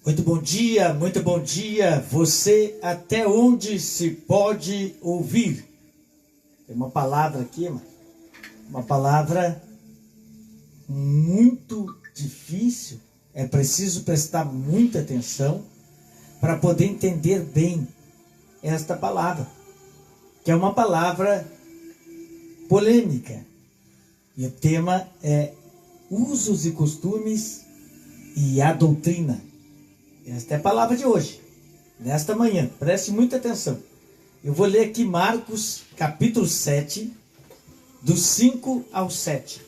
Muito bom dia, você até onde se pode ouvir. Tem uma palavra aqui, uma palavra muito difícil, é preciso prestar muita atenção para poder entender bem esta palavra, que é uma palavra polêmica, e o tema é usos e costumes e a doutrina. Esta é a palavra de hoje, nesta manhã. Preste muita atenção. Eu vou ler aqui Marcos, capítulo 7, do 5 ao 7.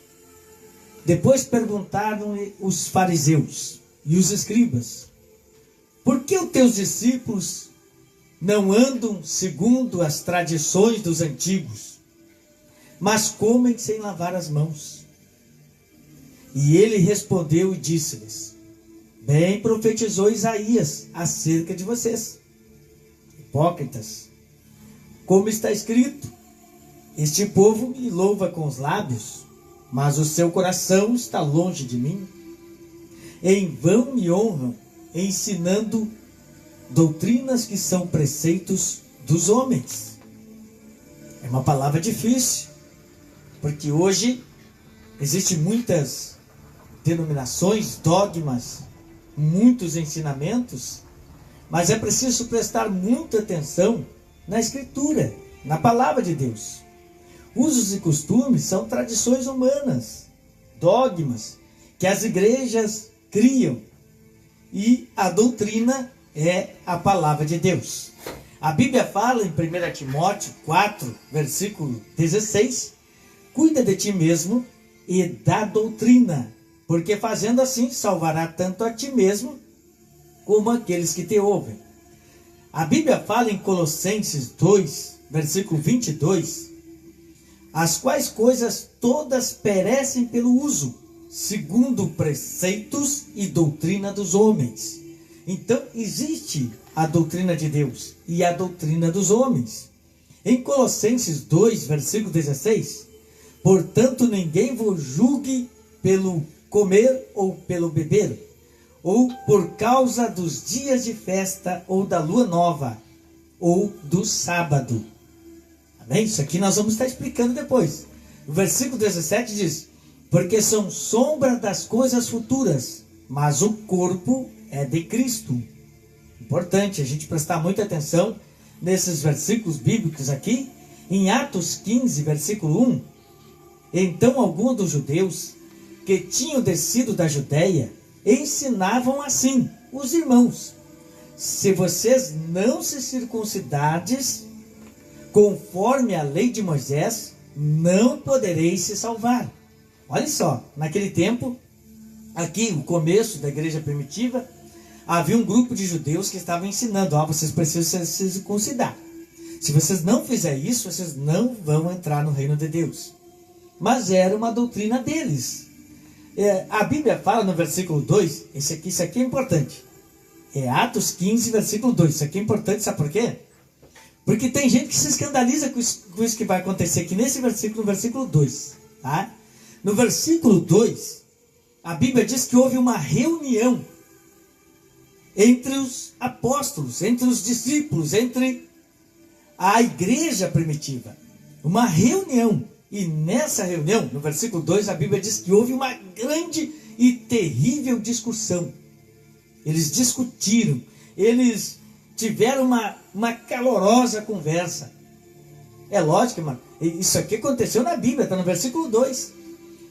Depois perguntaram-lhe os fariseus e os escribas: por que os teus discípulos não andam segundo as tradições dos antigos, mas comem sem lavar as mãos? E ele respondeu e disse-lhes: bem profetizou Isaías acerca de vocês, hipócritas. Como está escrito: este povo me louva com os lábios, mas o seu coração está longe de mim. Em vão me honram, ensinando doutrinas que são preceitos dos homens. É uma palavra difícil, porque hoje existem muitas denominações, dogmas, muitos ensinamentos, mas é preciso prestar muita atenção na Escritura, na palavra de Deus. Usos e costumes são tradições humanas, dogmas que as igrejas criam, e a doutrina é a palavra de Deus. A Bíblia fala em 1 Timóteo 4, versículo 16: cuida de ti mesmo e da doutrina, porque fazendo assim salvará tanto a ti mesmo como aqueles que te ouvem. A Bíblia fala em Colossenses 2, versículo 22, as quais coisas todas perecem pelo uso, segundo preceitos e doutrina dos homens. Então existe a doutrina de Deus e a doutrina dos homens. Em Colossenses 2, versículo 16, portanto ninguém vos julgue pelo comer ou pelo beber, ou por causa dos dias de festa, ou da lua nova, ou do sábado. Amém? Isso aqui nós vamos estar explicando depois. O versículo 17 diz: porque são sombra das coisas futuras, mas o corpo é de Cristo. Importante a gente prestar muita atenção nesses versículos bíblicos aqui. Em Atos 15, versículo 1, então alguns dos judeus que tinham descido da Judeia ensinavam assim os irmãos: se vocês não se circuncidardes conforme a lei de Moisés, não podereis se salvar. Olha só, naquele tempo, aqui o começo da igreja primitiva, havia um grupo de judeus que estavam ensinando: vocês precisam se circuncidar. Se vocês não fizerem isso, vocês não vão entrar no reino de Deus. Mas era uma doutrina deles. A Bíblia fala no versículo 2, isso aqui é importante. É Atos 15, versículo 2. Isso aqui é importante, sabe por quê? Porque tem gente que se escandaliza com isso que vai acontecer aqui nesse versículo, no versículo 2. Tá? No versículo 2, a Bíblia diz que houve uma reunião entre os apóstolos, entre os discípulos, entre a igreja primitiva. Uma reunião. E nessa reunião, no versículo 2, a Bíblia diz que houve uma grande e terrível discussão. Eles discutiram, eles tiveram uma calorosa conversa. É lógico, mano, isso aqui aconteceu na Bíblia, está no versículo 2.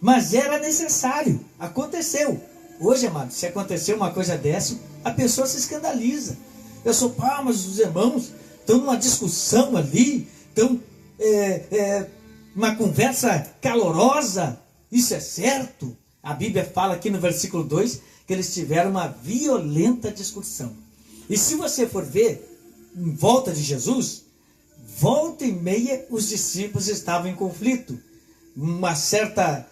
Mas era necessário, aconteceu. Hoje, amado, se acontecer uma coisa dessa, a pessoa se escandaliza. Eu sou, mas os irmãos estão numa discussão ali, estão uma conversa calorosa, isso é certo? A Bíblia fala aqui no versículo 2 que eles tiveram uma violenta discussão. E se você for ver, em volta de Jesus, volta e meia os discípulos estavam em conflito. Uma certa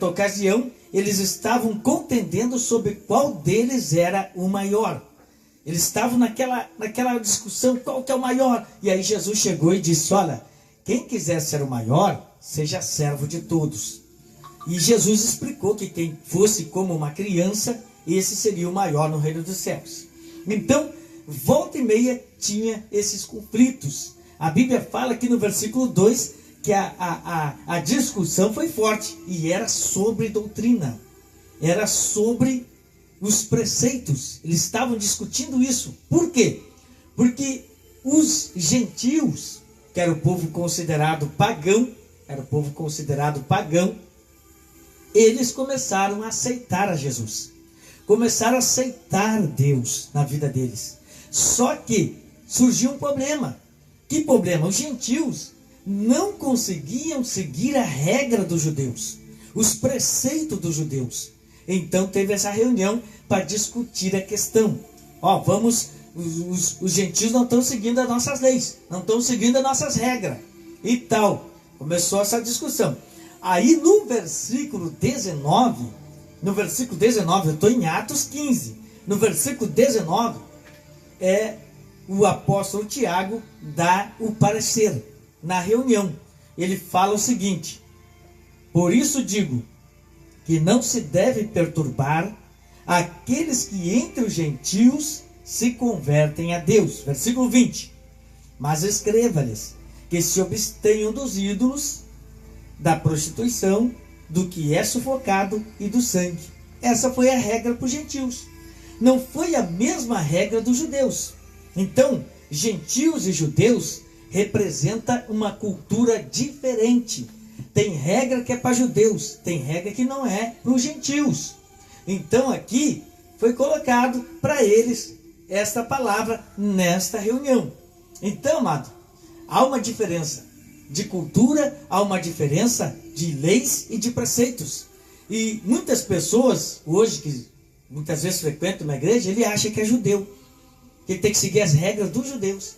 ocasião, eles estavam contendendo sobre qual deles era o maior. Eles estavam naquela discussão, qual que é o maior? E aí Jesus chegou e disse: olha, quem quiser ser o maior, seja servo de todos. E Jesus explicou que quem fosse como uma criança, esse seria o maior no reino dos céus. Então, volta e meia tinha esses conflitos. A Bíblia fala aqui no versículo 2 que a discussão foi forte e era sobre doutrina, era sobre os preceitos. Eles estavam discutindo isso. Por quê? Porque os gentios, que era o povo considerado pagão, eles começaram a aceitar a Jesus, começaram a aceitar Deus na vida deles. Só que surgiu um problema. Que problema? Os gentios não conseguiam seguir a regra dos judeus, os preceitos dos judeus. Então teve essa reunião para discutir a questão. Os gentios não estão seguindo as nossas leis, não estão seguindo as nossas regras e tal. Começou essa discussão. Aí no versículo 19, eu estou em Atos 15, no versículo 19, o apóstolo Tiago dá o parecer na reunião. Ele fala o seguinte: por isso digo que não se deve perturbar aqueles que entre os gentios se convertem a Deus. Versículo 20. Mas escreva-lhes que se abstenham dos ídolos, da prostituição, do que é sufocado e do sangue. Essa foi a regra para os gentios. Não foi a mesma regra dos judeus. Então, gentios e judeus representam uma cultura diferente. Tem regra que é para judeus, tem regra que não é para os gentios. Então aqui foi colocado para eles esta palavra nesta reunião. Então, amado, há uma diferença de cultura, há uma diferença de leis e de preceitos. E muitas pessoas hoje, que muitas vezes frequentam uma igreja, ele acha que é judeu, que ele tem que seguir as regras dos judeus.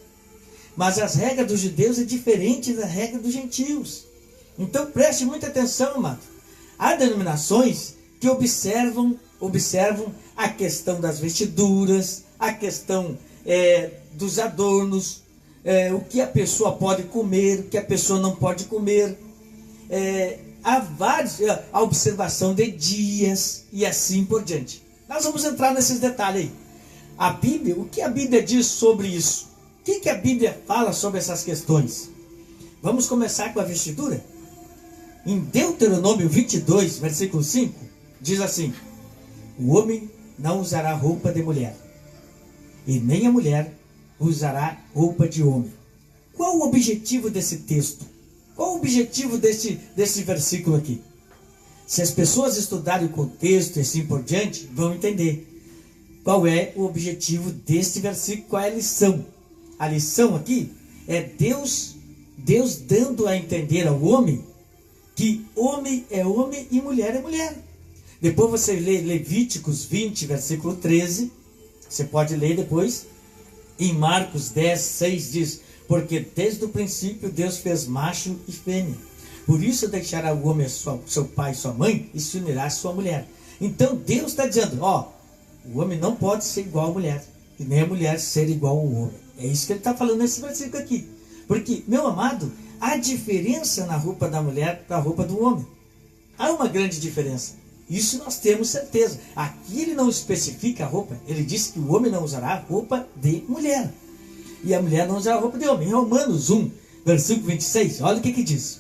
Mas as regras dos judeus é diferente da regra dos gentios. Então preste muita atenção, amado. Há denominações que observam a questão das vestiduras, a questão dos adornos, o que a pessoa pode comer, o que a pessoa não pode comer. A observação de dias e assim por diante. Nós vamos entrar nesses detalhes aí. A Bíblia, o que a Bíblia diz sobre isso? O que a Bíblia fala sobre essas questões? Vamos começar com a vestidura? Em Deuteronômio 22, versículo 5, diz assim: o homem não usará roupa de mulher, e nem a mulher usará roupa de homem. Qual o objetivo desse texto? Qual o objetivo desse versículo aqui? Se as pessoas estudarem o contexto e assim por diante, vão entender qual é o objetivo deste versículo, qual é a lição. A lição aqui é Deus dando a entender ao homem que homem é homem e mulher é mulher. Depois você lê Levíticos 20, versículo 13. Você pode ler depois. Em Marcos 10, 6 diz: porque desde o princípio Deus fez macho e fêmea. Por isso deixará o homem seu pai e sua mãe e se unirá à sua mulher. Então Deus está dizendo, o homem não pode ser igual à mulher, e nem a mulher ser igual ao homem. É isso que ele está falando nesse versículo aqui. Porque, meu amado, há diferença na roupa da mulher para a roupa do homem. Há uma grande diferença. Isso nós temos certeza. Aqui ele não especifica a roupa. Ele diz que o homem não usará roupa de mulher, e a mulher não usará roupa de homem. Em Romanos 1, versículo 26, olha o que diz: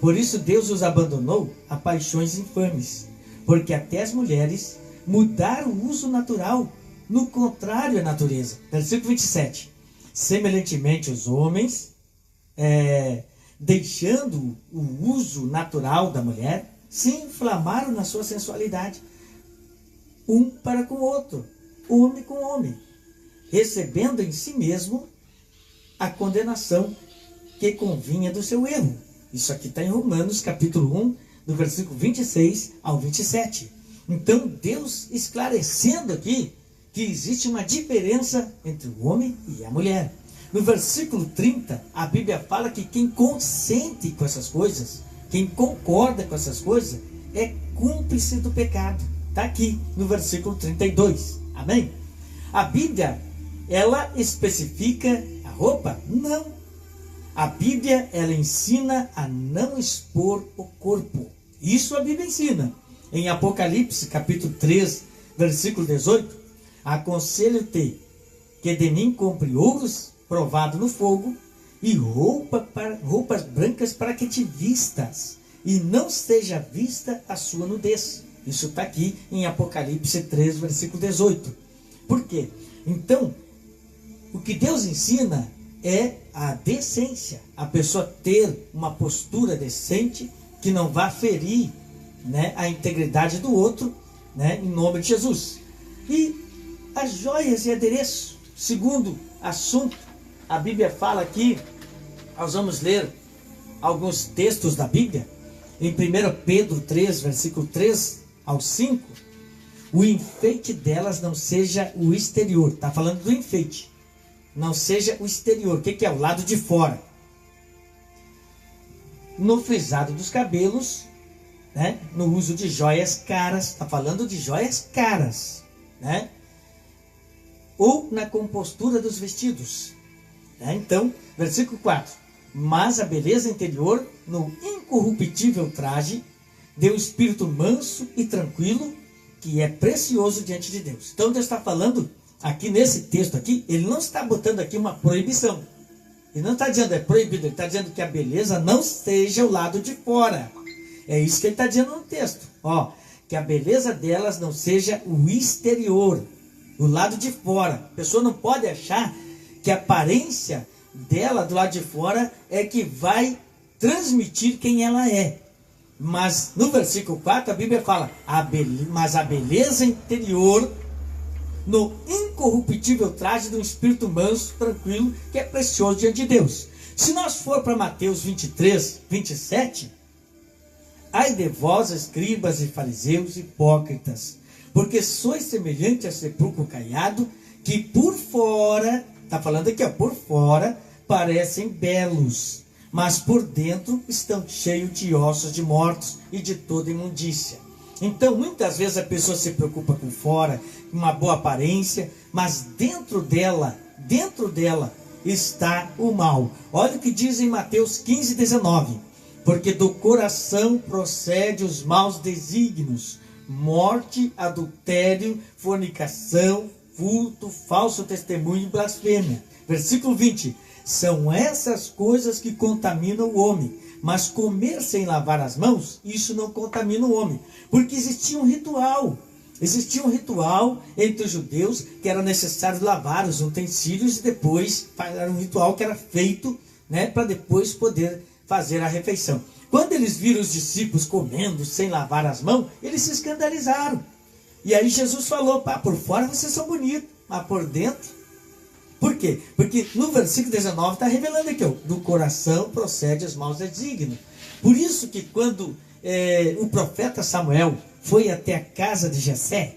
por isso Deus os abandonou a paixões infames, porque até as mulheres mudaram o uso natural, no contrário à natureza. Versículo 27. Semelhantemente os homens, deixando o uso natural da mulher, se inflamaram na sua sensualidade, um para com o outro, homem com homem, recebendo em si mesmo a condenação que convinha do seu erro. Isso aqui está em Romanos capítulo 1, do versículo 26 ao 27. Então Deus esclarecendo aqui que existe uma diferença entre o homem e a mulher. No versículo 30, a Bíblia fala que quem consente com essas coisas, quem concorda com essas coisas, é cúmplice do pecado. Está aqui no versículo 32. Amém? A Bíblia, ela especifica a roupa? Não. A Bíblia, ela ensina a não expor o corpo. Isso a Bíblia ensina. Em Apocalipse, capítulo 3, versículo 18, aconselho-te que de mim compre ouros provado no fogo e roupas brancas para que te vistas e não seja vista a sua nudez. Isso está aqui em Apocalipse 3, versículo 18. Por quê? Então, o que Deus ensina é a decência. A pessoa ter uma postura decente que não vá ferir, né, a integridade do outro, né, em nome de Jesus. E as joias e adereço. Segundo assunto, a Bíblia fala aqui, nós vamos ler alguns textos da Bíblia. Em 1 Pedro 3, versículo 3 ao 5, o enfeite delas não seja o exterior. Está falando do enfeite. Não seja o exterior. O que é? O lado de fora. No frisado dos cabelos, né? No uso de joias caras. Está falando de joias caras, né? Ou na compostura dos vestidos, né? Então, versículo 4. Mas a beleza interior, no incorruptível traje, deu espírito manso e tranquilo, que é precioso diante de Deus. Então Deus está falando aqui nesse texto aqui, ele não está botando aqui uma proibição. Ele não está dizendo é proibido, ele está dizendo que a beleza não seja o lado de fora. É isso que ele está dizendo no texto. Ó, que a beleza delas não seja o exterior, o lado de fora. A pessoa não pode achar que a aparência dela do lado de fora é que vai transmitir quem ela é. Mas no versículo 4 a Bíblia fala, mas a beleza interior, no incorruptível traje de um espírito manso, tranquilo, que é precioso diante de Deus. Se nós for para Mateus 23, 27, ai de vós, escribas e fariseus hipócritas, porque sois semelhante a sepulcro caiado, que por fora, está falando aqui, ó, por fora, parecem belos, mas por dentro estão cheios de ossos de mortos e de toda imundícia. Então, muitas vezes a pessoa se preocupa com fora, com uma boa aparência, mas dentro dela está o mal. Olha o que diz em Mateus 15, 19. Porque do coração procede os maus desígnios, morte, adultério, fornicação, furto, falso testemunho e blasfêmia. Versículo 20. São essas coisas que contaminam o homem, mas comer sem lavar as mãos, isso não contamina o homem. Porque existia um ritual entre os judeus que era necessário lavar os utensílios e depois era um ritual que era feito, né, para depois poder fazer a refeição. Quando eles viram os discípulos comendo sem lavar as mãos, eles se escandalizaram. E aí Jesus falou, por fora vocês são bonitos, mas por dentro... Por quê? Porque no versículo 19 está revelando aqui, ó, do coração procede os maus desígnios. Por isso que quando o profeta Samuel foi até a casa de Jessé,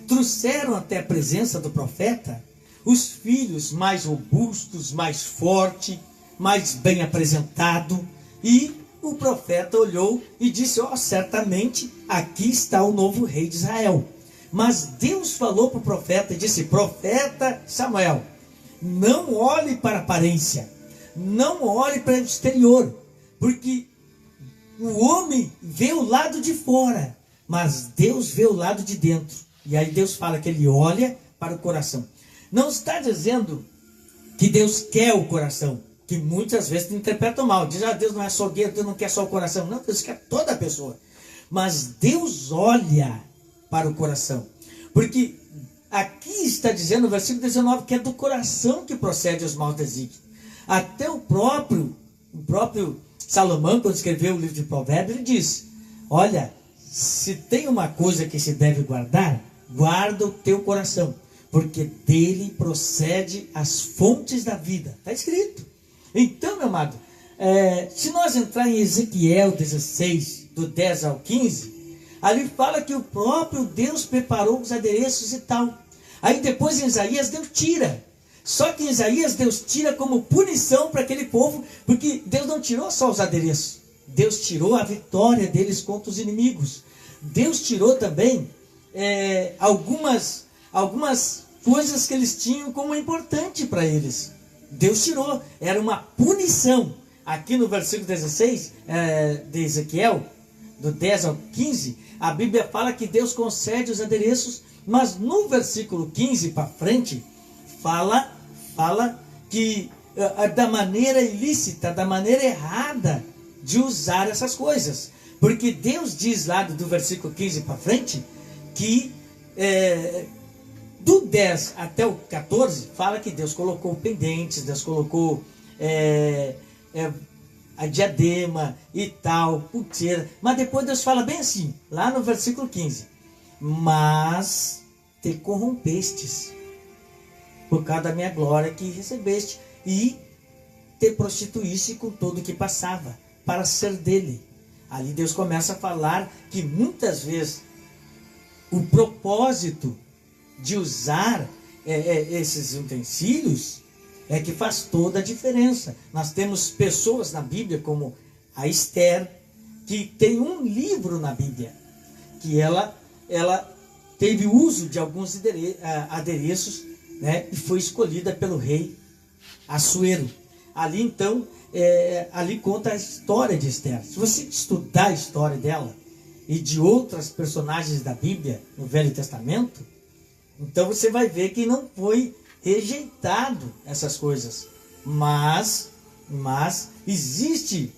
trouxeram até a presença do profeta os filhos mais robustos, mais fortes, mais bem apresentados, e o profeta olhou e disse, certamente aqui está o novo rei de Israel. Mas Deus falou para o profeta e disse, profeta Samuel, não olhe para a aparência, não olhe para o exterior, porque o homem vê o lado de fora, mas Deus vê o lado de dentro. E aí Deus fala que ele olha para o coração. Não está dizendo que Deus quer o coração, que muitas vezes interpretam mal. Diz, Deus não é só guia, Deus não quer só o coração. Não, Deus quer toda a pessoa. Mas Deus olha para o coração. Porque aqui está dizendo no versículo 19 que é do coração que procede os maus desígnios. Até o próprio Salomão, quando escreveu o livro de Provérbios, ele diz, olha, se tem uma coisa que se deve guardar, guarda o teu coração, porque dele procede as fontes da vida. Está escrito. Então, meu amado, se nós entrar em Ezequiel 16, do 10 ao 15, ali fala que o próprio Deus preparou os adereços e tal. Aí depois em Isaías Deus tira. Só que em Isaías Deus tira como punição para aquele povo, porque Deus não tirou só os adereços. Deus tirou a vitória deles contra os inimigos. Deus tirou também algumas coisas que eles tinham como importante para eles. Deus tirou. Era uma punição. Aqui no versículo 16 de Ezequiel, do 10 ao 15, a Bíblia fala que Deus concede os adereços, mas no versículo 15 para frente, fala que da maneira ilícita, da maneira errada de usar essas coisas. Porque Deus diz lá do versículo 15 para frente, que do 10 até o 14, fala que Deus colocou pendentes, Deus colocou a diadema e tal, pulseira. Mas depois Deus fala bem assim, lá no versículo 15. Mas te corrompestes por causa da minha glória que recebeste, e te prostituíste com tudo que passava, para ser dele. Ali Deus começa a falar que muitas vezes o propósito de usar esses utensílios é que faz toda a diferença. Nós temos pessoas na Bíblia, como a Esther, que tem um livro na Bíblia, que ela teve uso de alguns adereços, né, e foi escolhida pelo rei Assuero. Ali então, ali conta a história de Esther. Se você estudar a história dela e de outras personagens da Bíblia no Velho Testamento, então você vai ver que não foi rejeitado essas coisas, mas existe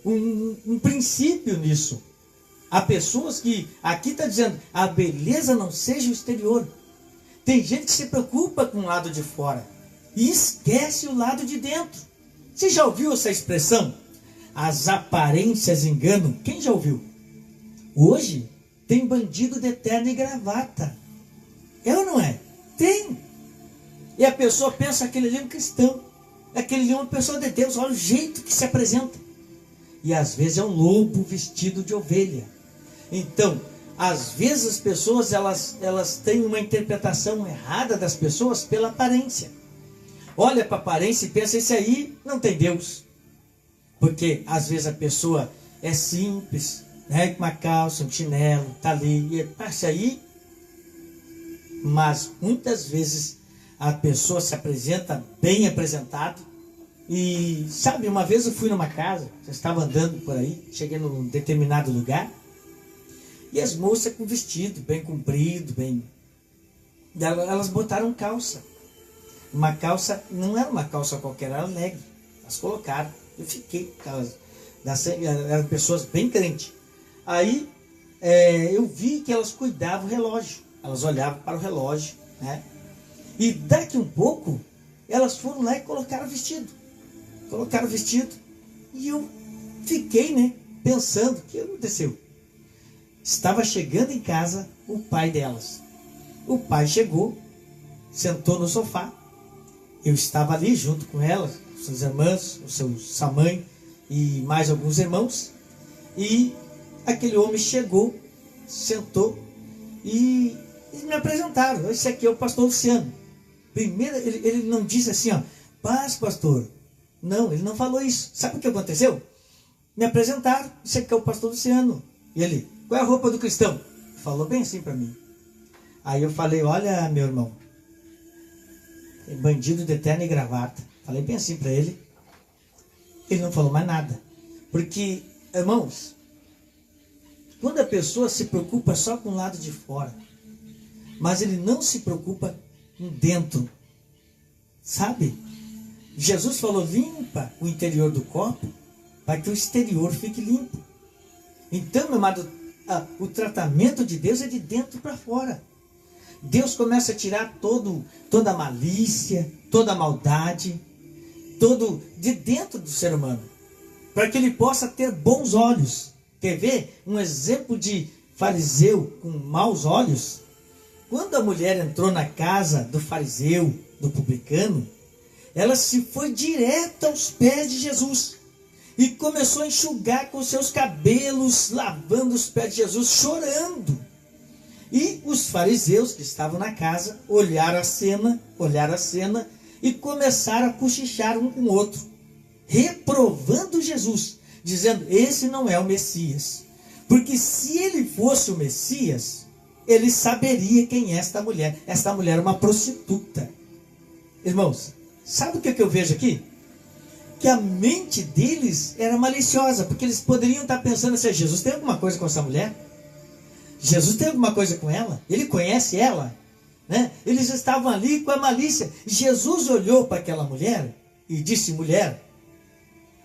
um princípio nisso. Há pessoas que, aqui está dizendo, a beleza não seja o exterior. Tem gente que se preocupa com o lado de fora e esquece o lado de dentro. Você já ouviu essa expressão? As aparências enganam. Quem já ouviu? Hoje tem bandido de terno e gravata. É ou não é? Tem. E a pessoa pensa, aquele ali é um cristão, aquele ali é uma pessoa de Deus, olha o jeito que se apresenta. E às vezes é um lobo vestido de ovelha. Então, às vezes as pessoas elas têm uma interpretação errada das pessoas pela aparência. Olha para a aparência e pensa, esse aí não tem Deus. Porque às vezes a pessoa é simples, né, com uma calça, um chinelo, está ali, e passa aí. Mas muitas vezes a pessoa se apresenta bem apresentado. E sabe, uma vez eu fui numa casa, eu estava andando por aí, cheguei num determinado lugar, e as moças com vestido bem comprido, elas botaram calça. Uma calça, não era uma calça qualquer, era leg. Elas colocaram. Eu fiquei, eram pessoas bem crentes. Aí eu vi que elas cuidavam do relógio. Elas olhavam para o relógio, né? E daqui um pouco, elas foram lá e colocaram o vestido. Colocaram o vestido. E eu fiquei, né, pensando, o que aconteceu? Estava chegando em casa o pai delas. O pai chegou, sentou no sofá. Eu estava ali junto com elas, suas irmãs, sua mãe e mais alguns irmãos. E aquele homem chegou, sentou e me apresentaram. Esse aqui é o pastor Luciano. Primeiro, ele não disse assim, ó, paz, pastor. Não, ele não falou isso. Sabe o que aconteceu? Me apresentaram, esse aqui é o pastor Luciano. E ele, qual é a roupa do cristão? Falou bem assim para mim. Aí eu falei, olha, meu irmão, bandido de terno e gravata. Falei bem assim para ele. Ele não falou mais nada. Porque, irmãos, quando a pessoa se preocupa só com o lado de fora, mas ele não se preocupa com dentro, sabe? Jesus falou, limpa o interior do copo para que o exterior fique limpo. Então, meu amado, o tratamento de dentro para fora. Deus começa a tirar toda a malícia, toda a maldade, todo de dentro do ser humano, para que ele possa ter bons olhos. Quer ver um exemplo de fariseu com maus olhos? Quando a mulher entrou na casa do fariseu, do publicano, ela se foi direto aos pés de Jesus e começou a enxugar com seus cabelos, lavando os pés de Jesus, chorando. E os fariseus que estavam na casa olharam a cena e começaram a cochichar um com o outro, reprovando Jesus, dizendo, esse não é o Messias. Porque se ele fosse o Messias, ele saberia quem é esta mulher. Esta mulher é uma prostituta. Irmãos, sabe o que eu vejo aqui? que a mente deles era maliciosa, porque eles poderiam estar pensando assim: Jesus tem alguma coisa com essa mulher? Jesus tem alguma coisa com ela? Ele conhece ela? Né? Eles estavam ali com a malícia. Jesus olhou para aquela mulher e disse: mulher,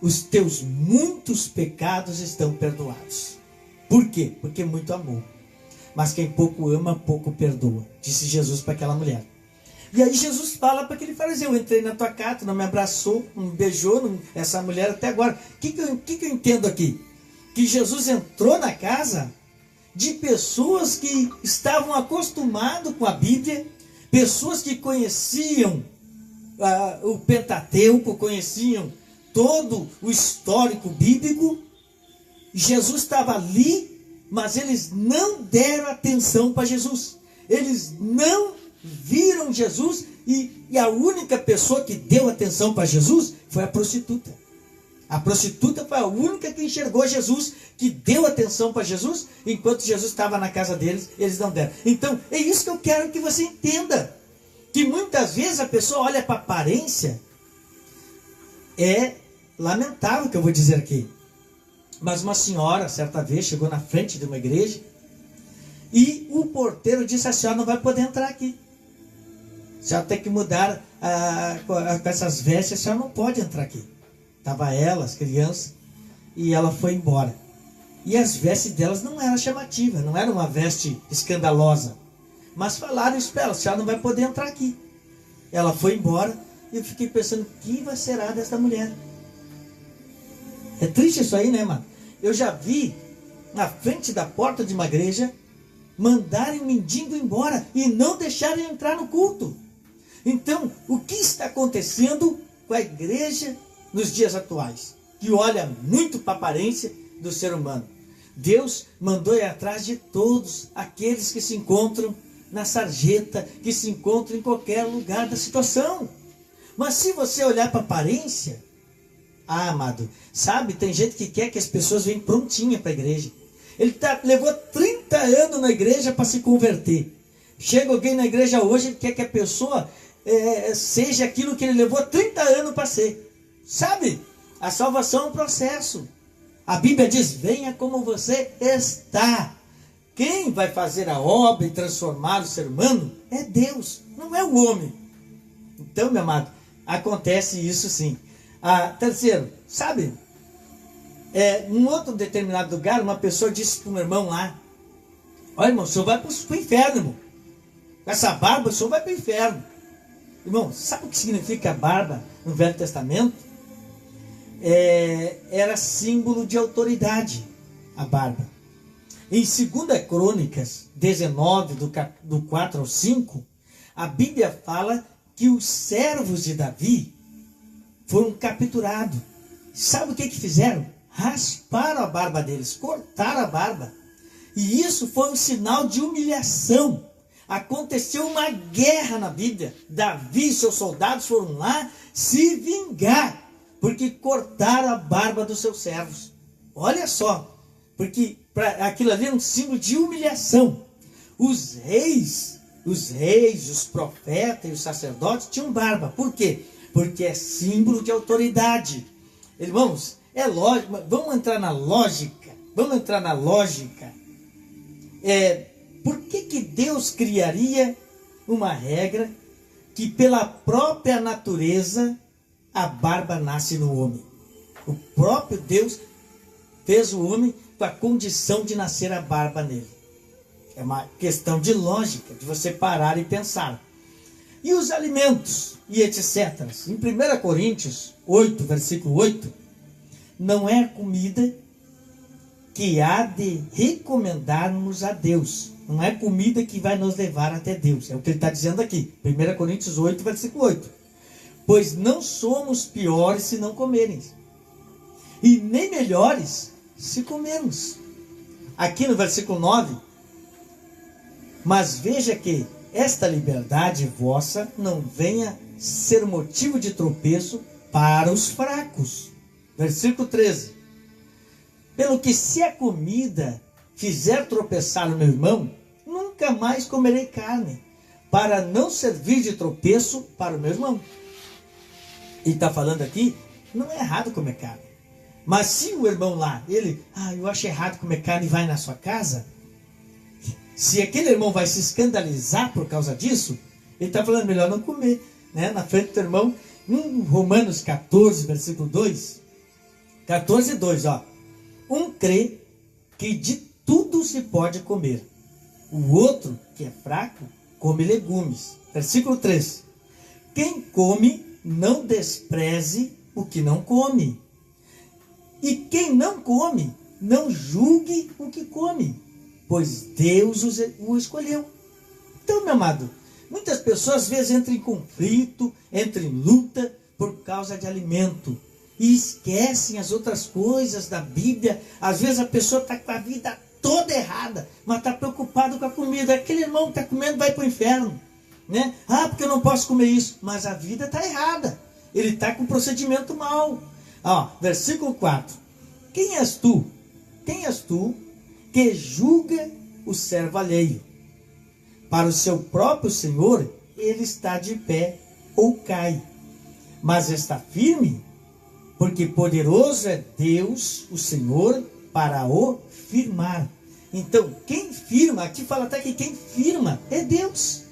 os teus muitos pecados estão perdoados. Por quê? Porque muito amor. Mas quem pouco ama, pouco perdoa, disse Jesus para aquela mulher. E aí Jesus fala para aquele fariseu: eu entrei na tua casa, tu não me abraçou, não me beijou, não, essa mulher até agora. O que eu entendo aqui? Que Jesus entrou na casa de pessoas que estavam acostumadas com a Bíblia, pessoas que conheciam o Pentateuco, conheciam todo o histórico bíblico. Jesus estava ali, mas eles não deram atenção para Jesus. Eles não viram Jesus, e a única pessoa que deu atenção para Jesus foi a prostituta. A prostituta foi a única que enxergou Jesus, que deu atenção para Jesus, enquanto Jesus estava na casa deles, eles não deram. Então, é isso que eu quero que você entenda. Que muitas vezes a pessoa olha para a aparência. É lamentável o que eu vou dizer aqui. Mas uma senhora, certa vez, chegou na frente de uma igreja, e o porteiro disse: a senhora não vai poder entrar aqui. A senhora tem que mudar com essas vestes, a senhora não pode entrar aqui. Estava ela, as crianças, e ela foi embora. E as vestes delas não eram chamativas, não era uma veste escandalosa. Mas falaram isso para ela: a senhora não vai poder entrar aqui. Ela foi embora, e eu fiquei pensando: o que vai será dessa mulher? É triste isso aí, né, mano? Eu já vi na frente da porta de uma igreja mandarem um mendigo embora e não deixarem entrar no culto. Então, o que está acontecendo com a igreja nos dias atuais? Que olha muito para a aparência do ser humano. Deus mandou ir atrás de todos aqueles que se encontram na sarjeta, que se encontram em qualquer lugar da situação. Mas se você olhar para a aparência, amado, sabe, tem gente que quer que as pessoas venham prontinha para a igreja. Ele levou 30 anos na igreja para se converter. Chega alguém na igreja hoje, ele quer que a pessoa seja aquilo que ele levou 30 anos para ser. Sabe? A salvação é um processo. A Bíblia diz: venha como você está. Quem vai fazer a obra e transformar o ser humano é Deus, não é o homem. Então, meu amado, acontece isso sim. Terceiro, sabe? Num outro determinado lugar, uma pessoa disse para um irmão lá: olha, irmão, o senhor vai para o inferno, irmão. Com essa barba, o senhor vai para o inferno. Irmão, sabe o que significa barba no Velho Testamento? Era símbolo de autoridade, a barba. Em 2 Crônicas 19, do 4 ao 5, a Bíblia fala que os servos de Davi foram capturados. Sabe o que fizeram? Rasparam a barba deles, cortaram a barba. E isso foi um sinal de humilhação. Aconteceu uma guerra na Bíblia. Davi e seus soldados foram lá se vingar, porque cortaram a barba dos seus servos. Olha só, porque aquilo ali era um símbolo de humilhação. Os reis, os profetas e os sacerdotes tinham barba. Por quê? Porque é símbolo de autoridade. Irmãos, é lógico, vamos entrar na lógica. Por que Deus criaria uma regra que pela própria natureza a barba nasce no homem? O próprio Deus fez o homem com a condição de nascer a barba nele. É uma questão de lógica, de você parar e pensar. E os alimentos e etc. Em 1 Coríntios 8, versículo 8, não é a comida que há de recomendar-nos a Deus. Não é comida que vai nos levar até Deus. É o que ele está dizendo aqui. 1 Coríntios 8, versículo 8. Pois não somos piores se não comermos, e nem melhores se comermos. Aqui no versículo 9. Mas veja que esta liberdade vossa não venha ser motivo de tropeço para os fracos. Versículo 13. Pelo que se a comida fizer tropeçar o meu irmão, nunca mais comerei carne, para não servir de tropeço para o meu irmão. Ele está falando aqui Não é errado comer carne. Mas se o irmão lá, ele, eu acho errado comer carne e vai na sua casa, se aquele irmão vai se escandalizar por causa disso, ele está falando melhor não comer, né? Na frente do irmão, em Romanos 14, versículo 2, 14, 2, ó. Um crê que de tudo se pode comer. O outro, que é fraco, come legumes. Versículo 3. Quem come, não despreze o que não come. E quem não come, não julgue o que come, pois Deus o escolheu. Então, meu amado, muitas pessoas às vezes entram em conflito, entram em luta por causa de alimento. E esquecem as outras coisas da Bíblia. Às vezes a pessoa está com a vida toda errada, mas está preocupado com a comida. Aquele irmão que está comendo vai para o inferno, né? Porque eu não posso comer isso. Mas a vida está errada. Ele está com um procedimento mau. Versículo 4. Quem és tu? Quem és tu que julga o servo alheio? Para o seu próprio Senhor, ele está de pé ou cai, mas está firme, porque poderoso é Deus, o Senhor, para o firmar. Então, quem firma, aqui fala até que quem firma é Deus.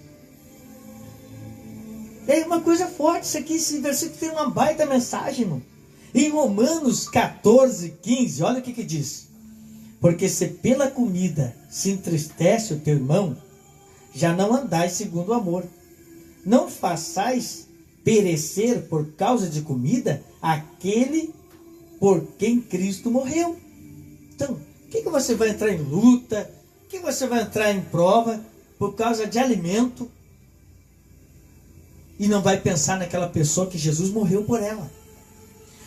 É uma coisa forte isso aqui, esse versículo tem uma baita mensagem, irmão. Em Romanos 14, 15, olha o que diz. Porque se pela comida se entristece o teu irmão, já não andais segundo o amor. Não façais perecer por causa de comida aquele por quem Cristo morreu. Então, o que você vai entrar em luta? O que você vai entrar em prova por causa de alimento? E não vai pensar naquela pessoa que Jesus morreu por ela.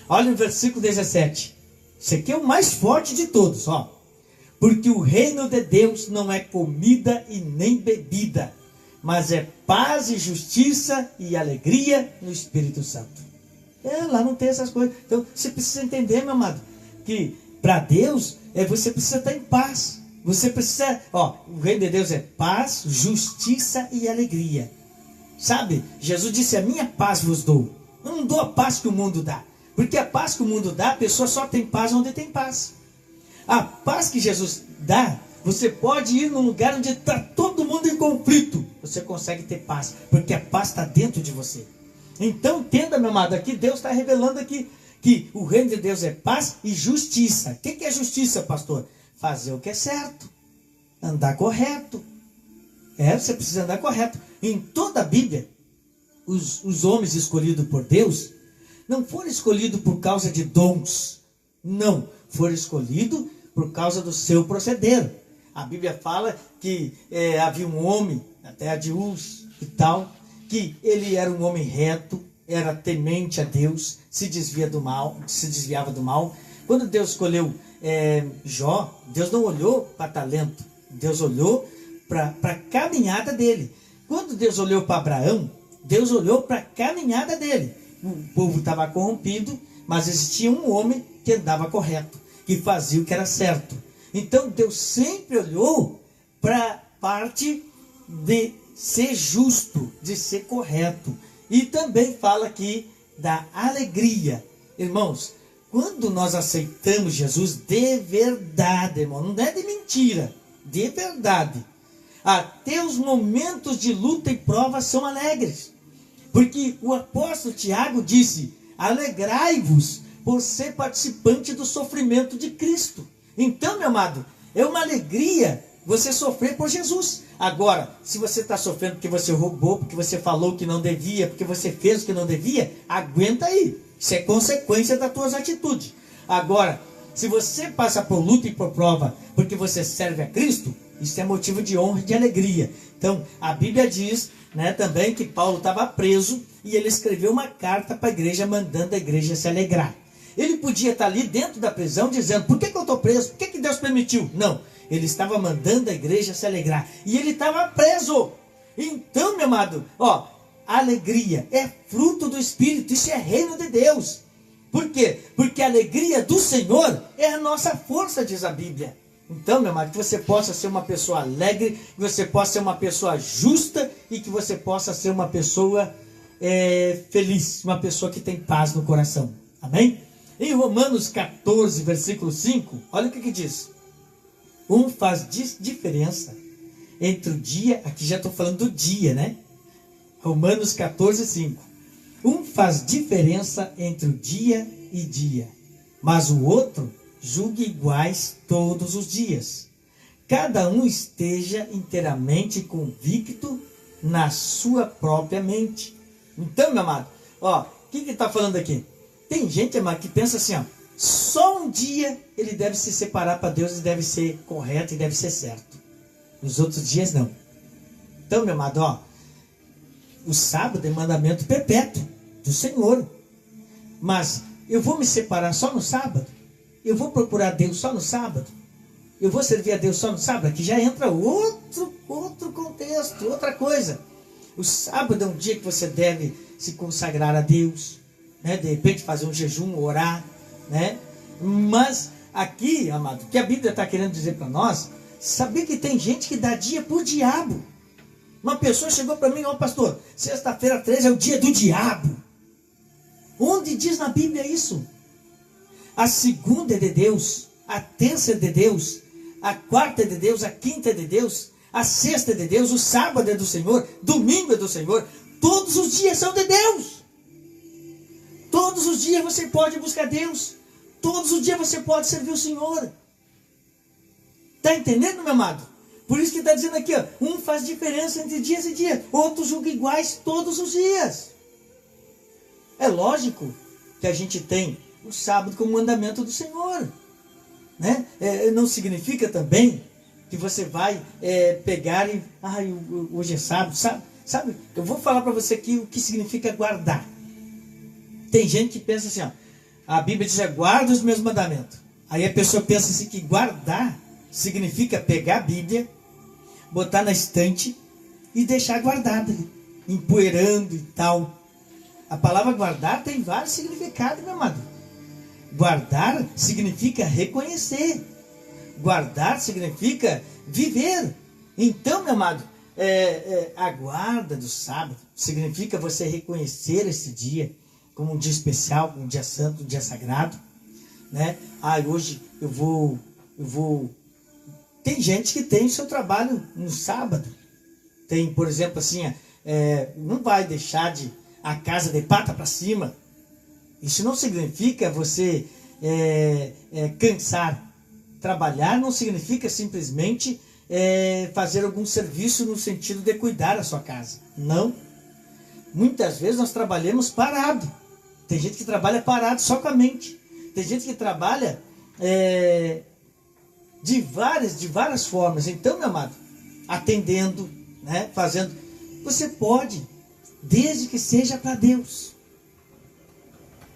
Olha o versículo 17. Esse aqui é o mais forte de todos, ó. Porque o reino de Deus não é comida e nem bebida, mas é paz e justiça e alegria no Espírito Santo. Lá não tem essas coisas. Então você precisa entender, meu amado, que para Deus você precisa estar em paz. Você precisa, o reino de Deus é paz, justiça e alegria. Sabe? Jesus disse: a minha paz vos dou. Eu não dou a paz que o mundo dá. Porque a paz que o mundo dá, a pessoa só tem paz onde tem paz. A paz que Jesus dá, você pode ir num lugar onde está todo mundo em conflito. Você consegue ter paz, porque a paz está dentro de você. Então entenda, meu amado, aqui Deus está revelando aqui que o reino de Deus é paz e justiça. O que é justiça, pastor? Fazer o que é certo. Andar correto. Você precisa andar correto. Em toda a Bíblia, os homens escolhidos por Deus não foram escolhidos por causa de dons. Não, foram escolhidos por causa do seu proceder. A Bíblia fala que havia um homem, até de Uz e tal, que ele era um homem reto, era temente a Deus, se desviava do mal. Quando Deus escolheu Jó, Deus não olhou para talento, Deus olhou para a caminhada dele. Quando Deus olhou para Abraão, Deus olhou para a caminhada dele. O povo estava corrompido, mas existia um homem que andava correto, que fazia o que era certo. Então Deus sempre olhou para a parte de ser justo, de ser correto. E também fala aqui da alegria. Irmãos, quando nós aceitamos Jesus de verdade, irmão, não é de mentira, de verdade, até os momentos de luta e prova são alegres. Porque o apóstolo Tiago disse: alegrai-vos por ser participante do sofrimento de Cristo. Então, meu amado, é uma alegria você sofrer por Jesus. Agora, se você está sofrendo porque você roubou, porque você falou que não devia, porque você fez o que não devia, aguenta aí. Isso é consequência das tuas atitudes. Agora, se você passa por luta e por prova porque você serve a Cristo, isso é motivo de honra e de alegria. Então, a Bíblia diz, também que Paulo estava preso e ele escreveu uma carta para a igreja, mandando a igreja se alegrar. Ele podia estar ali dentro da prisão dizendo: por que eu estou preso? Por que Deus permitiu? Não, ele estava mandando a igreja se alegrar. E ele estava preso. Então, meu amado, alegria é fruto do Espírito. Isso é reino de Deus. Por quê? Porque a alegria do Senhor é a nossa força, diz a Bíblia. Então, meu amado, que você possa ser uma pessoa alegre, que você possa ser uma pessoa justa e que você possa ser uma pessoa feliz, uma pessoa que tem paz no coração. Amém? Em Romanos 14, versículo 5, olha o que diz. Faz diferença entre o dia, aqui já estou falando do dia, né? Romanos 14, 5. Faz diferença entre o dia e dia, mas o outro julgue iguais todos os dias. Cada um esteja inteiramente convicto na sua própria mente. Então, meu amado, o que está falando aqui? Tem gente, amado, que pensa assim, só um dia ele deve se separar para Deus e deve ser correto e deve ser certo. Nos outros dias, não. Então, meu amado, o sábado é mandamento perpétuo do Senhor. Mas eu vou me separar só no sábado? Eu vou procurar Deus só no sábado? Eu vou servir a Deus só no sábado? Aqui já entra outro contexto, outra coisa. O sábado é um dia que você deve se consagrar a Deus, né? De repente fazer um jejum, orar, né? Mas aqui, amado, o que a Bíblia está querendo dizer para nós, saber que tem gente que dá dia por diabo. Uma pessoa chegou para mim, pastor, sexta-feira 13 é o dia do diabo. Onde diz na Bíblia isso? A segunda é de Deus, a terça é de Deus, a quarta é de Deus, a quinta é de Deus, a sexta é de Deus, o sábado é do Senhor, domingo é do Senhor, todos os dias são de Deus. Todos os dias você pode buscar Deus, todos os dias você pode servir o Senhor. Está entendendo, meu amado? Por isso que está dizendo aqui, faz diferença entre dias e dias, outro julga iguais todos os dias. É lógico que a gente tem o sábado como mandamento do Senhor, né? Não significa também que você vai pegar e... hoje é sábado, sabe? Eu vou falar para você aqui o que significa guardar. Tem gente que pensa assim, a Bíblia diz, guarda os meus mandamentos. Aí a pessoa pensa assim que guardar significa pegar a Bíblia, botar na estante e deixar guardada ali, empoeirando e tal. A palavra guardar tem vários significados, meu amado. Guardar significa reconhecer. Guardar significa viver. Então, meu amado, a guarda do sábado significa você reconhecer esse dia como um dia especial, um dia santo, um dia sagrado, né? Hoje eu vou... Tem gente que tem o seu trabalho no sábado. Tem, por exemplo, assim, não vai deixar a casa de pata para cima. Isso não significa você cansar. Trabalhar não significa simplesmente fazer algum serviço no sentido de cuidar da sua casa. Não. Muitas vezes nós trabalhamos parado. Tem gente que trabalha parado só com a mente. Tem gente que trabalha de várias formas. Então, meu amado, atendendo, né, fazendo, você pode, desde que seja para Deus.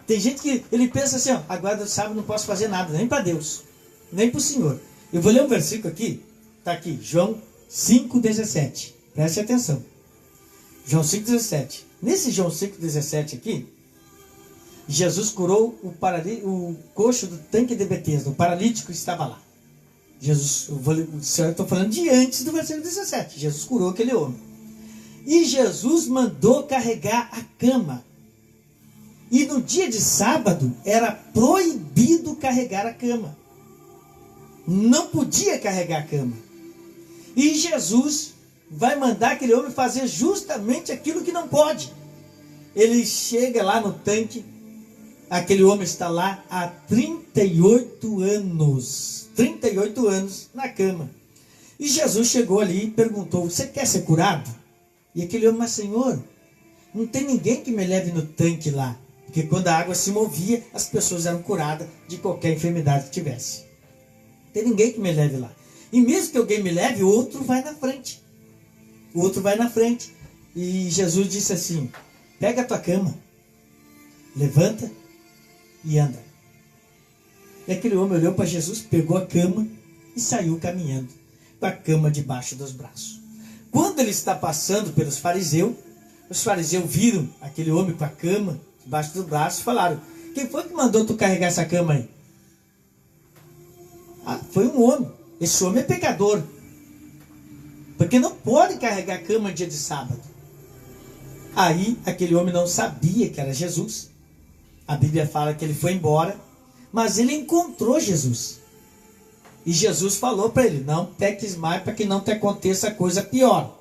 Tem gente que ele pensa assim, a guarda do sábado não posso fazer nada, nem para Deus, nem para o Senhor. Eu vou ler um versículo aqui, está aqui, João 5,17. Preste atenção. João 5,17. Nesse João 5,17 aqui, Jesus curou o coxo do tanque de Betesda, o paralítico que estava lá. Jesus, eu estou falando de antes do versículo 17. Jesus curou aquele homem. E Jesus mandou carregar a cama. E no dia de sábado era proibido carregar a cama. Não podia carregar a cama. E Jesus vai mandar aquele homem fazer justamente aquilo que não pode. Ele chega lá no tanque. Aquele homem está lá há 38 anos. 38 anos na cama. E Jesus chegou ali e perguntou, você quer ser curado? E aquele homem, mas Senhor, não tem ninguém que me leve no tanque lá. Porque quando a água se movia, as pessoas eram curadas de qualquer enfermidade que tivesse. Não tem ninguém que me leve lá. E mesmo que alguém me leve, o outro vai na frente. O outro vai na frente. E Jesus disse assim, pega a tua cama, levanta e anda. E aquele homem olhou para Jesus, pegou a cama e saiu caminhando com a cama debaixo dos braços. Quando ele está passando pelos fariseus, os fariseus viram aquele homem com a cama debaixo dos braços e falaram, quem foi que mandou tu carregar essa cama aí? Foi um homem. Esse homem é pecador. Porque não pode carregar a cama dia de sábado. Aí aquele homem não sabia que era Jesus. A Bíblia fala que ele foi embora, mas ele encontrou Jesus. E Jesus falou para ele: não peques mais para que não te aconteça coisa pior.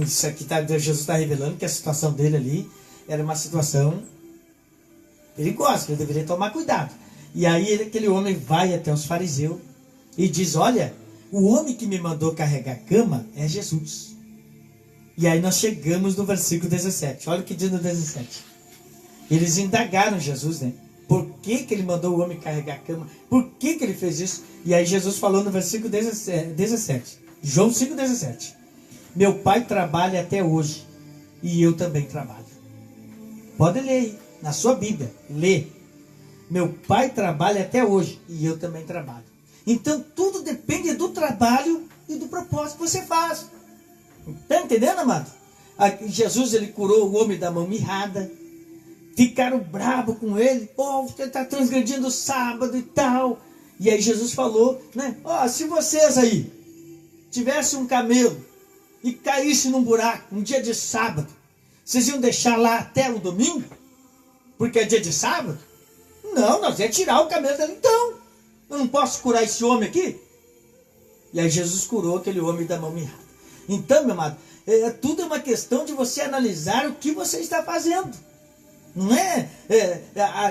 Isso aqui Jesus está revelando que a situação dele ali era uma situação perigosa, que ele deveria tomar cuidado. E aí aquele homem vai até os fariseus e diz: olha, o homem que me mandou carregar a cama é Jesus. E aí nós chegamos no versículo 17. Olha o que diz no 17. Eles indagaram Jesus, né? Por que ele mandou o homem carregar a cama? Por que ele fez isso? E aí Jesus falou no versículo 17. João 5,17. Meu pai trabalha até hoje e eu também trabalho. Pode ler aí, na sua Bíblia. Lê. Meu pai trabalha até hoje e eu também trabalho. Então tudo depende do trabalho e do propósito que você faz. Está entendendo, amado? Jesus, ele curou o homem da mão mirrada. Ficaram bravos com ele. Você está transgredindo o sábado e tal. E aí Jesus falou, né? Se vocês aí tivessem um camelo e caísse num buraco um dia de sábado, vocês iam deixar lá até o domingo? Porque é dia de sábado? Não, nós ia tirar o camelo dali. Então, eu não posso curar esse homem aqui? E aí Jesus curou aquele homem da mão mirrada. Então, meu amado, tudo é uma questão de você analisar o que você está fazendo. Não é?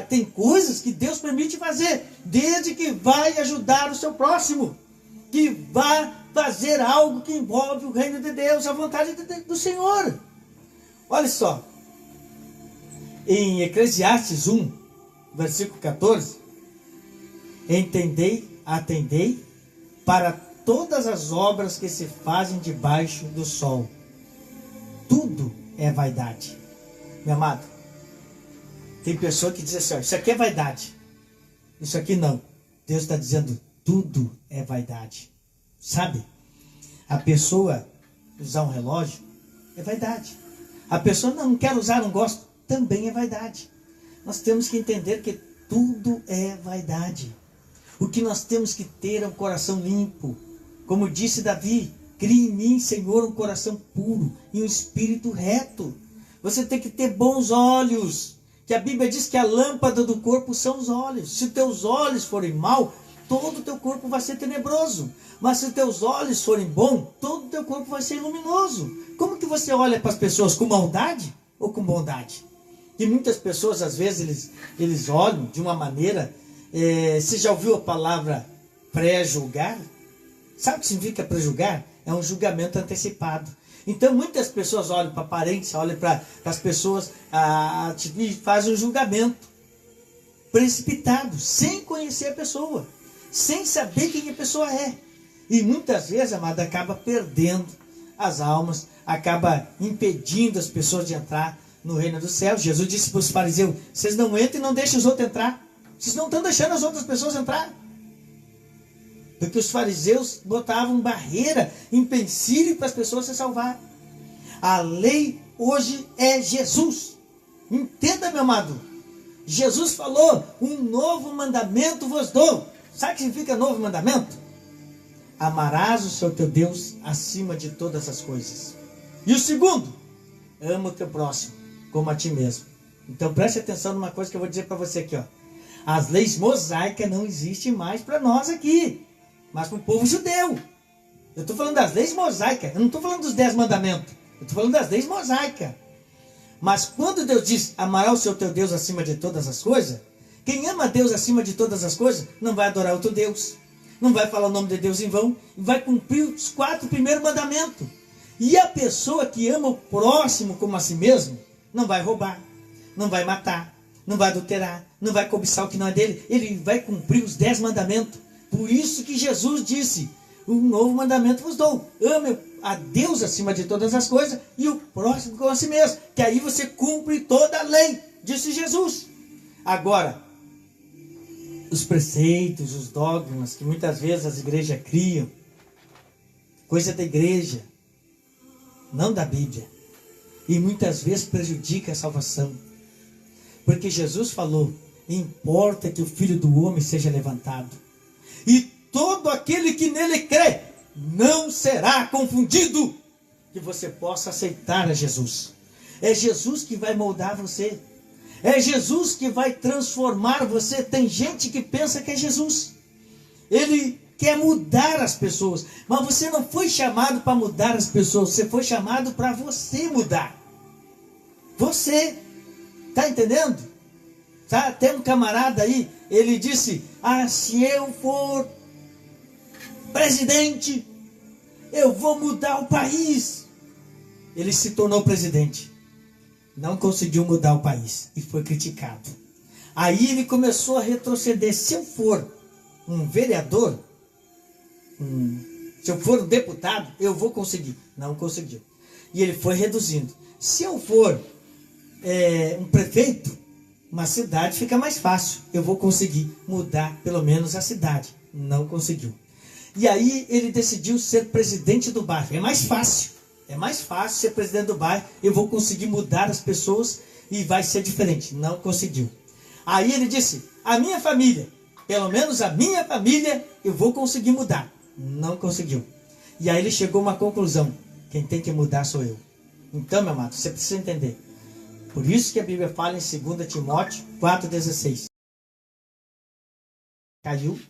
Tem coisas que Deus permite fazer, desde que vai ajudar o seu próximo, que vai fazer algo que envolve o reino de Deus, a vontade do Senhor. Olha só, em Eclesiastes 1, versículo 14, atendei para todas as obras que se fazem debaixo do sol. Tudo é vaidade. Meu amado, tem pessoa que diz assim: isso aqui é vaidade, isso aqui não. Deus está dizendo: tudo é vaidade. Sabe? A pessoa usar um relógio é vaidade. A pessoa não quer usar, não gosta, também é vaidade. Nós temos que entender que tudo é vaidade. O que nós temos que ter é um coração limpo. Como disse Davi: crie em mim, Senhor, um coração puro e um espírito reto. Você tem que ter bons olhos, que a Bíblia diz que a lâmpada do corpo são os olhos. Se teus olhos forem maus, todo o teu corpo vai ser tenebroso. Mas se teus olhos forem bons, todo o teu corpo vai ser luminoso. Como que você olha para as pessoas? Com maldade ou com bondade? E muitas pessoas, às vezes, eles olham de uma maneira... você já ouviu a palavra pré-julgar? Sabe o que significa pré-julgar? É um julgamento antecipado. Então muitas pessoas olham para a aparência, olham para as pessoas e fazem um julgamento precipitado, sem conhecer a pessoa, sem saber quem a pessoa é. E muitas vezes, amada, acaba perdendo as almas, acaba impedindo as pessoas de entrar no reino dos céus. Jesus disse para os fariseus: vocês não entram e não deixam os outros entrar. Vocês não estão deixando as outras pessoas entrar. Porque os fariseus botavam barreira, empecilho para as pessoas se salvar. A lei hoje é Jesus. Entenda, meu amado. Jesus falou: um novo mandamento vos dou. Sabe o que significa novo mandamento? Amarás o Senhor teu Deus acima de todas as coisas. E o segundo, ama o teu próximo como a ti mesmo. Então preste atenção numa coisa que eu vou dizer para você aqui, ó. As leis mosaicas não existem mais para nós aqui, mas para o povo judeu. Eu estou falando das leis mosaicas, eu não estou falando dos 10 mandamentos, eu estou falando das leis mosaicas. Mas quando Deus diz: amarás o Senhor teu Deus acima de todas as coisas, quem ama Deus acima de todas as coisas não vai adorar outro Deus, não vai falar o nome de Deus em vão, vai cumprir os 4 primeiros mandamentos. E a pessoa que ama o próximo como a si mesmo não vai roubar, não vai matar, não vai adulterar, não vai cobiçar o que não é dele. Ele vai cumprir os 10 mandamentos. Por isso que Jesus disse: um novo mandamento vos dou, ame a Deus acima de todas as coisas e o próximo como a si mesmo, que aí você cumpre toda a lei, disse Jesus. Agora, os preceitos, os dogmas que muitas vezes as igrejas criam, coisa da igreja, não da Bíblia, e muitas vezes prejudica a salvação. Porque Jesus falou: importa que o Filho do Homem seja levantado, e todo aquele que nele crê não será confundido. Que você possa aceitar a Jesus. É Jesus que vai moldar você. É Jesus que vai transformar você. Tem gente que pensa que é Jesus. Ele quer mudar as pessoas. Mas você não foi chamado para mudar as pessoas. Você foi chamado para você mudar. Você. Está entendendo? Tá? Tem um camarada aí. Ele disse: se eu for presidente, eu vou mudar o país. Ele se tornou presidente. Não conseguiu mudar o país. E foi criticado. Aí ele começou a retroceder. Se eu for um vereador, se eu for um deputado, eu vou conseguir. Não conseguiu. E ele foi reduzindo. Se eu for um prefeito, uma cidade, fica mais fácil. Eu vou conseguir mudar pelo menos a cidade. Não conseguiu. E aí ele decidiu ser presidente do bairro. É mais fácil. É mais fácil ser presidente do bairro. Eu vou conseguir mudar as pessoas e vai ser diferente. Não conseguiu. Aí ele disse: a minha família, pelo menos a minha família, eu vou conseguir mudar. Não conseguiu. E aí ele chegou a uma conclusão: quem tem que mudar sou eu. Então, meu amado, você precisa entender. Por isso que a Bíblia fala em 2 Timóteo 4,16. Caiu.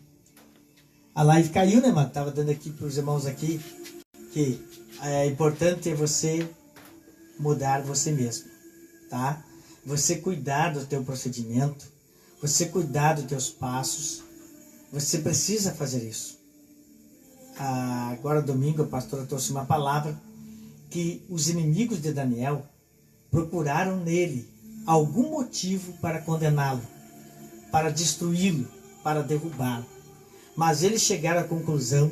A live caiu, né, mano? Estava dando aqui para os irmãos aqui que é importante você mudar você mesmo, tá? Você cuidar do teu procedimento, você cuidar dos teus passos, você precisa fazer isso. Agora domingo a pastora trouxe uma palavra que os inimigos de Daniel procuraram nele algum motivo para condená-lo, para destruí-lo, para derrubá-lo. Mas eles chegaram à conclusão: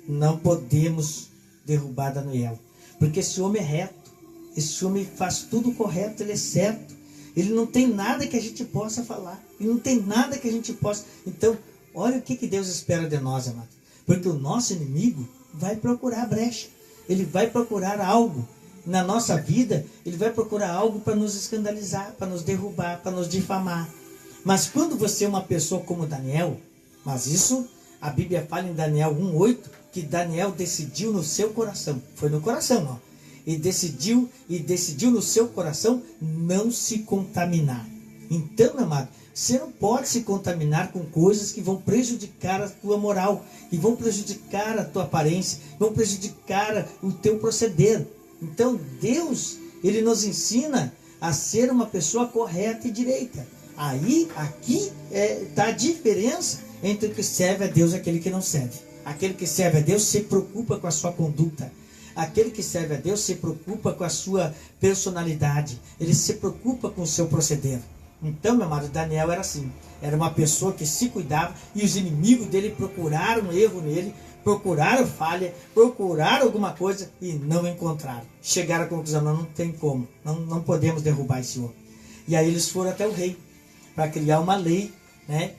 não podemos derrubar Daniel, porque esse homem é reto, esse homem faz tudo correto, ele é certo, ele não tem nada que a gente possa falar, ele não tem nada que a gente possa. Então, olha o que Deus espera de nós, amado, porque o nosso inimigo vai procurar brecha, ele vai procurar algo na nossa vida, ele vai procurar algo para nos escandalizar, para nos derrubar, para nos difamar. Mas quando você é uma pessoa como Daniel, mas isso a Bíblia fala em Daniel 1,8, que Daniel decidiu no seu coração, foi no coração, ó, e decidiu no seu coração não se contaminar. Então, meu amado, você não pode se contaminar com coisas que vão prejudicar a tua moral, que vão prejudicar a tua aparência, vão prejudicar o teu proceder. Então Deus, ele nos ensina a ser uma pessoa correta e direita. Aqui está a diferença entre o que serve a Deus e aquele que não serve. Aquele que serve a Deus se preocupa com a sua conduta. Aquele que serve a Deus se preocupa com a sua personalidade. Ele se preocupa com o seu proceder. Então, meu amado, Daniel era assim. Era uma pessoa que se cuidava e os inimigos dele procuraram erro nele, procuraram falha, procuraram alguma coisa e não encontraram. Chegaram à conclusão: não tem como, não podemos derrubar esse homem. E aí eles foram até o rei para criar uma lei, né?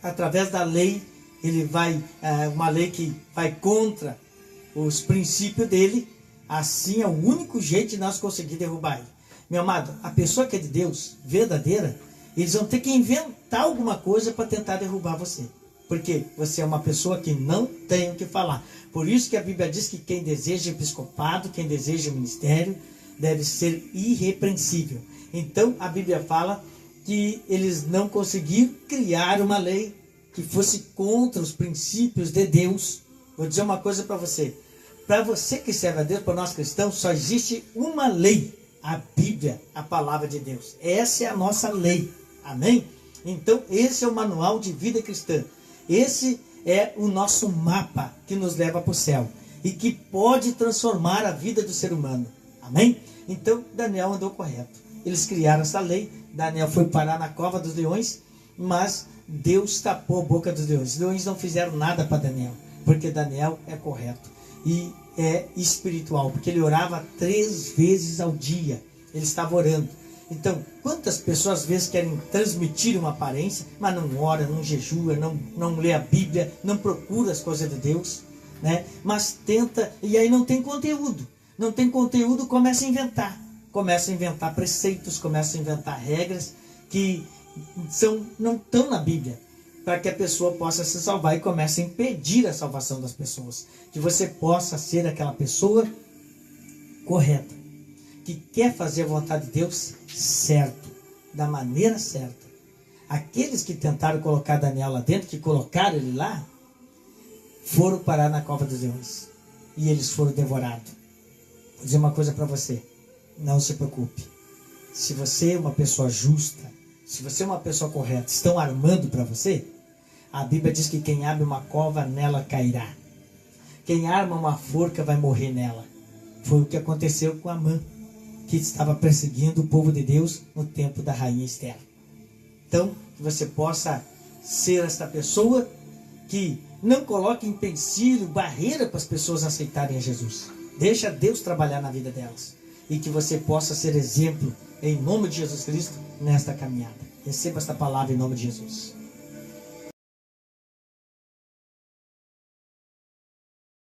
Através da lei, ele vai, uma lei que vai contra os princípios dele. Assim é o único jeito de nós conseguir derrubar ele. Meu amado, a pessoa que é de Deus, verdadeira, eles vão ter que inventar alguma coisa para tentar derrubar você. Porque você é uma pessoa que não tem o que falar. Por isso que a Bíblia diz que quem deseja episcopado, quem deseja ministério, deve ser irrepreensível. Então a Bíblia fala que eles não conseguiram criar uma lei que fosse contra os princípios de Deus. Vou dizer uma coisa para você. Para você que serve a Deus, para nós cristãos, só existe uma lei. A Bíblia, a palavra de Deus. Essa é a nossa lei. Amém? Então esse é o manual de vida cristã. Esse é o nosso mapa que nos leva para o céu e que pode transformar a vida do ser humano. Amém? Então Daniel andou correto. Eles criaram essa lei. Daniel foi parar na cova dos leões, mas Deus tapou a boca dos leões. Os leões não fizeram nada para Daniel, porque Daniel é correto e é espiritual, porque ele orava 3 vezes ao dia. Ele estava orando. Então, quantas pessoas às vezes querem transmitir uma aparência, mas não ora, não jejua, não lê a Bíblia, não procura as coisas de Deus, né? Mas tenta, e aí não tem conteúdo. Não tem conteúdo, começa a inventar. Começa a inventar preceitos, começa a inventar regras que não estão na Bíblia, para que a pessoa possa se salvar, e começa a impedir a salvação das pessoas. Que você possa ser aquela pessoa correta, que quer fazer a vontade de Deus certo, da maneira certa. Aqueles que tentaram colocar Daniel lá dentro, que colocaram ele lá, foram parar na cova dos leões. E eles foram devorados. Vou dizer uma coisa para você. Não se preocupe. Se você é uma pessoa justa, se você é uma pessoa correta, estão armando para você, a Bíblia diz que quem abre uma cova, nela cairá. Quem arma uma forca vai morrer nela. Foi o que aconteceu com Amã, que estava perseguindo o povo de Deus no tempo da rainha Esther. Então, que você possa ser esta pessoa que não coloque empecilho, barreira para as pessoas aceitarem a Jesus. Deixa Deus trabalhar na vida delas. E que você possa ser exemplo, em nome de Jesus Cristo, nesta caminhada. Receba esta palavra em nome de Jesus.